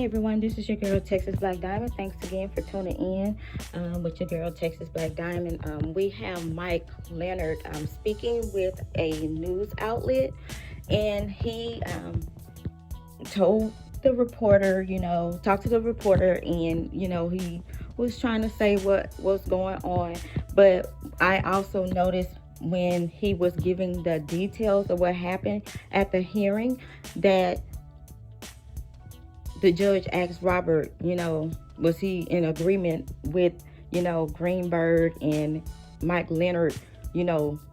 everyone, this is your girl Texas Black Diamond. Thanks again for tuning in with your girl Texas Black Diamond. We have Mike Leonard speaking with a news outlet, and he told the reporter, talked to the reporter, and he was trying to say what was going on. But I also noticed when he was giving the details of what happened at the hearing that the judge asked Robert, was he in agreement with, Greenberg and Mike Leonard,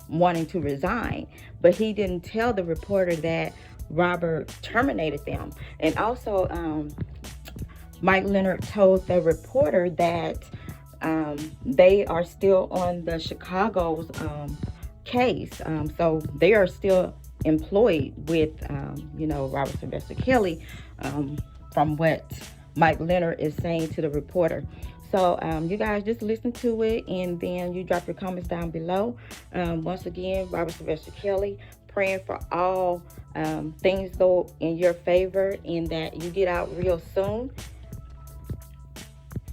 wanting to resign. But he didn't tell the reporter that Robert terminated them. And also, Mike Leonard told the reporter that they are still on the Chicago's case. So they are still employed with, Robert Sylvester Kelly, from what Mike Leonard is saying to the reporter. So you guys just listen to it, and then you drop your comments down below. Once again, Robert Sylvester Kelly, praying for all things go in your favor and that you get out real soon.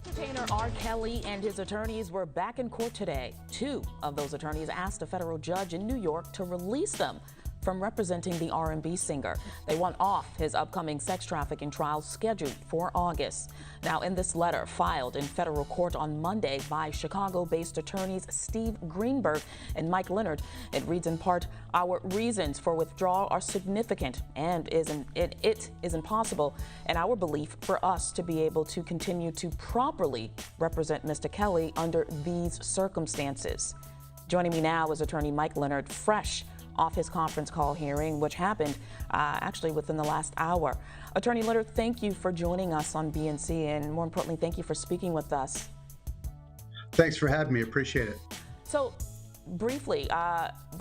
Entertainer R.Kelly and his attorneys were back in court today. Two of those attorneys asked a federal judge in New York to release them from representing the R&B singer. They want off his upcoming sex trafficking trial scheduled for August. Now, in this letter filed in federal court on Monday by Chicago-based attorneys Steve Greenberg and Mike Leonard, it reads in part, "Our reasons for withdrawal are significant and it is impossible in our belief for us to be able to continue to properly represent Mr. Kelly under these circumstances." Joining me now is attorney Mike Leonard, fresh off his conference call hearing, which happened actually within the last hour. Attorney Leonard, thank you for joining us on BNC, and more importantly, thank you for speaking with us. Thanks for having me. Appreciate it. So, briefly,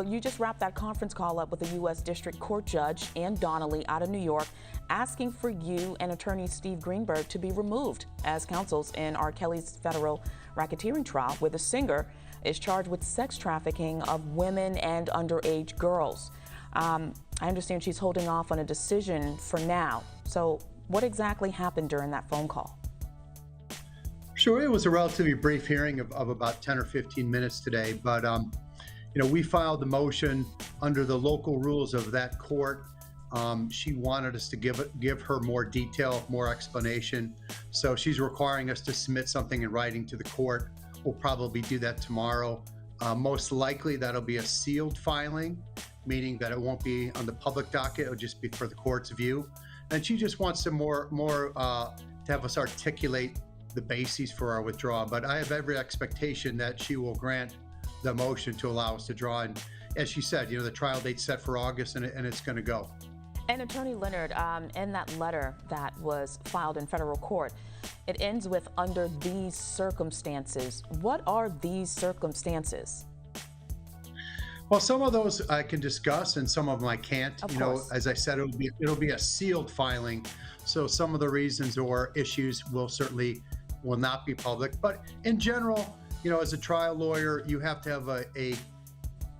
you just wrapped that conference call up with the U.S. District Court Judge Ann Donnelly out of New York, asking for you and attorney Steve Greenberg to be removed as counsels in R. Kelly's federal racketeering trial, where the singer is charged with sex trafficking of women and underage girls. I understand she's holding off on a decision for now. So what exactly happened during that phone call? Sure, it was a relatively brief hearing of about 10 or 15 minutes today, but we filed the motion under the local rules of that court. She wanted us to give her more detail, more explanation. So she's requiring us to submit something in writing to the court. We'll probably do that tomorrow. Most likely that'll be a sealed filing, meaning that it won't be on the public docket. It'll just be for the court's view. And she just wants some more to have us articulate the bases for our withdrawal. But I have every expectation that she will grant the motion to allow us to draw. And as she said, the trial date's set for August, and it's going to go. And Attorney Leonard, in that letter that was filed in federal court, it ends with "under these circumstances." What are these circumstances? Well, some of those I can discuss, and some of them I can't. Of course. As I said, it'll be a sealed filing, so some of the reasons or issues will not be public. But in general, as a trial lawyer, you have to have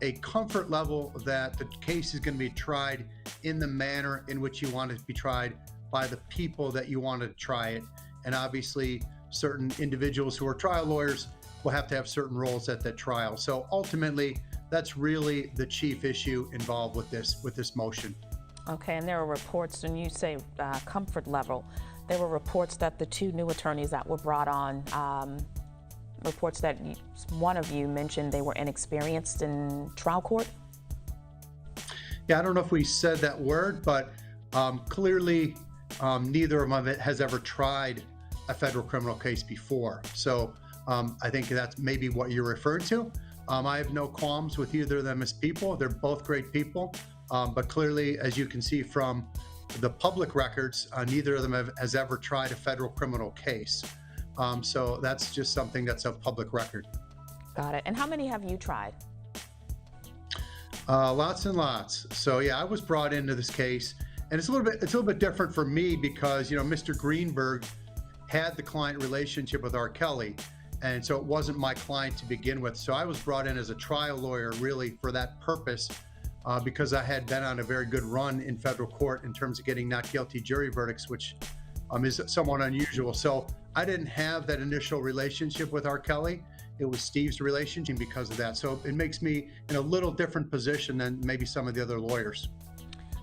a comfort level that the case is going to be tried in the manner in which you want it to be tried by the people that you want to try it. And obviously, certain individuals who are trial lawyers will have to have certain roles at that trial. So ultimately, that's really the chief issue involved with this motion. Okay, and there are reports, and you say comfort level. There were reports that the two new attorneys that were brought on, reports that one of you mentioned they were inexperienced in trial court. Yeah, I don't know if we said that word, but clearly neither of them has ever tried a federal criminal case before. So I think that's maybe what you're referring to. I have no qualms with either of them as people. They're both great people. But clearly, as you can see from the public records, neither of them has ever tried a federal criminal case. So that's just something that's of public record. Got it. And how many have you tried? Lots and lots. So yeah, I was brought into this case, and it's a little bit different for me because Mr. Greenberg had the client relationship with R.Kelly, and so it wasn't my client to begin with. So I was brought in as a trial lawyer really for that purpose, because I had been on a very good run in federal court in terms of getting not guilty jury verdicts, which is somewhat unusual. So I didn't have that initial relationship with R.Kelly. It was Steve's relationship because of that. So it makes me in a little different position than maybe some of the other lawyers.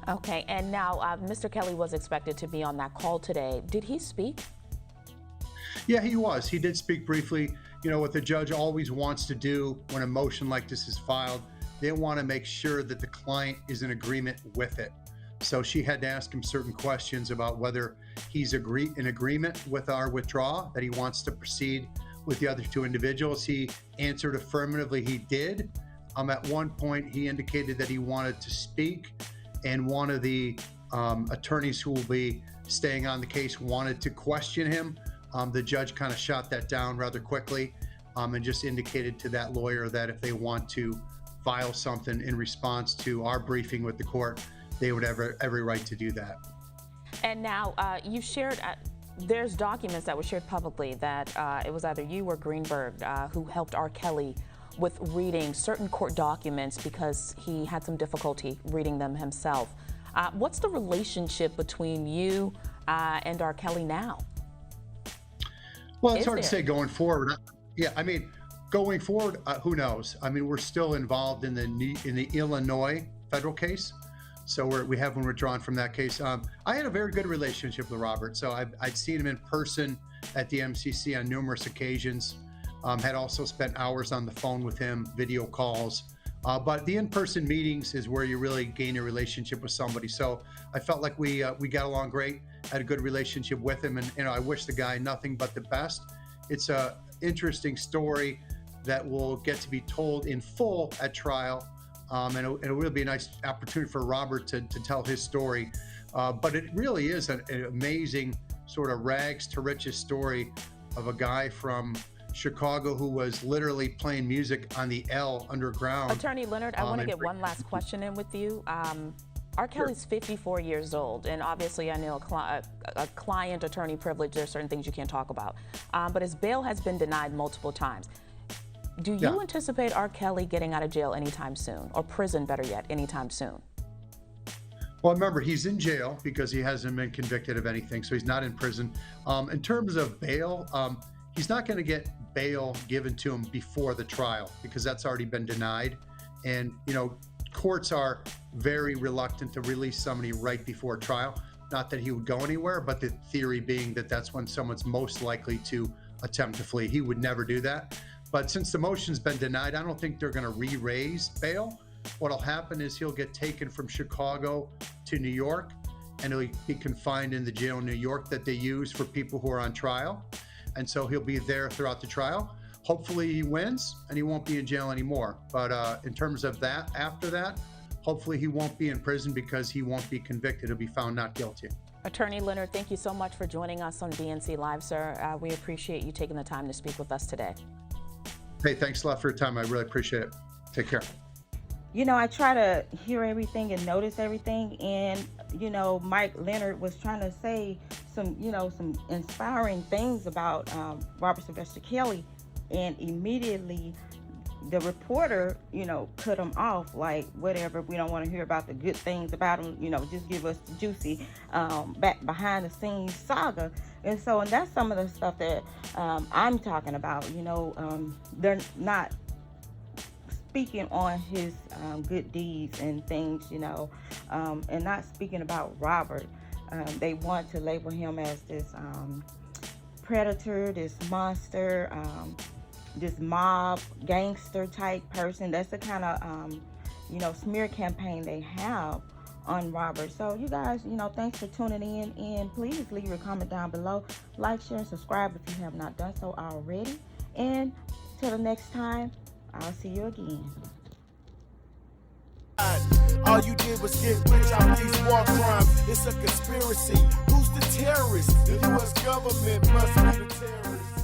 Okay, and now Mr. Kelly was expected to be on that call today. Did he speak? Yeah, he was. He did speak briefly. You know, what the judge always wants to do when a motion like this is filed, they want to make sure that the client is in agreement with it. So she had to ask him certain questions about whether he's in agreement with our withdrawal, that he wants to proceed with the other two individuals. He answered affirmatively he did. At one point, he indicated that he wanted to speak, and one of the attorneys who will be staying on the case wanted to question him. The judge kind of shot that down rather quickly and just indicated to that lawyer that if they want to file something in response to our briefing with the court, they would have every right to do that. And now you shared, there's documents that were shared publicly that it was either you or Greenberg who helped R.Kelly with reading certain court documents because he had some difficulty reading them himself. What's the relationship between you and R.Kelly now? Well, it's hard to say going forward. Yeah, I mean, going forward, who knows? I mean, we're still involved in the Illinois federal case. So we haven't withdrawn from that case. I had a very good relationship with Robert. So I'd seen him in person at the MCC on numerous occasions. Had also spent hours on the phone with him, video calls. But the in-person meetings is where you really gain a relationship with somebody. So I felt like we got along great, had a good relationship with him. And I wish the guy nothing but the best. It's a interesting story that will get to be told in full at trial. And it will be a nice opportunity for Robert to tell his story. But it really is an amazing sort of rags to riches story of a guy from Chicago who was literally playing music on the L underground. Attorney Leonard, I want to get one last question in with you. R.Kelly's 54 years old, and obviously I know a client attorney privilege, there's certain things you can't talk about. But his bail has been denied multiple times. Do you anticipate R.Kelly getting out of jail anytime soon, or prison, better yet, anytime soon? Well, remember, he's in jail because he hasn't been convicted of anything, so he's not in prison. In terms of bail, he's not going to get bail given to him before the trial because that's already been denied. And, you know, courts are very reluctant to release somebody right before trial. Not that he would go anywhere, but the theory being that that's when someone's most likely to attempt to flee. He would never do that. But since the motion's been denied, I don't think they're going to re-raise bail. What'll happen is he'll get taken from Chicago to New York, and he'll be confined in the jail in New York that they use for people who are on trial. And so he'll be there throughout the trial. Hopefully he wins and he won't be in jail anymore. But in terms of that, after that, hopefully he won't be in prison because he won't be convicted. He'll be found not guilty. Attorney Leonard, thank you so much for joining us on DNC Live, sir. We appreciate you taking the time to speak with us today. Hey, thanks a lot for your time. I really appreciate it. Take care. You know, I try to hear everything and notice everything. And, you know, Mike Leonard was trying to say some inspiring things about Robert Sylvester Kelly. And immediately the reporter, you know, cut him off like, whatever, we don't want to hear about the good things about him, you know, just give us the juicy back behind the scenes saga. And that's some of the stuff that I'm talking about. You know, they're not speaking on his good deeds and things, you know, and not speaking about Robert. They want to label him as this predator, this monster, this mob gangster type person. That's the kind of you know, smear campaign they have on Robert. So you guys, you know, thanks for tuning in, and please leave your comment down below, like, share, and subscribe if you have not done so already. And till the next time, I'll see you again. All you did was get rich out these war crimes. It's a conspiracy. Who's the terrorist? The U.S. government must be the terrorist.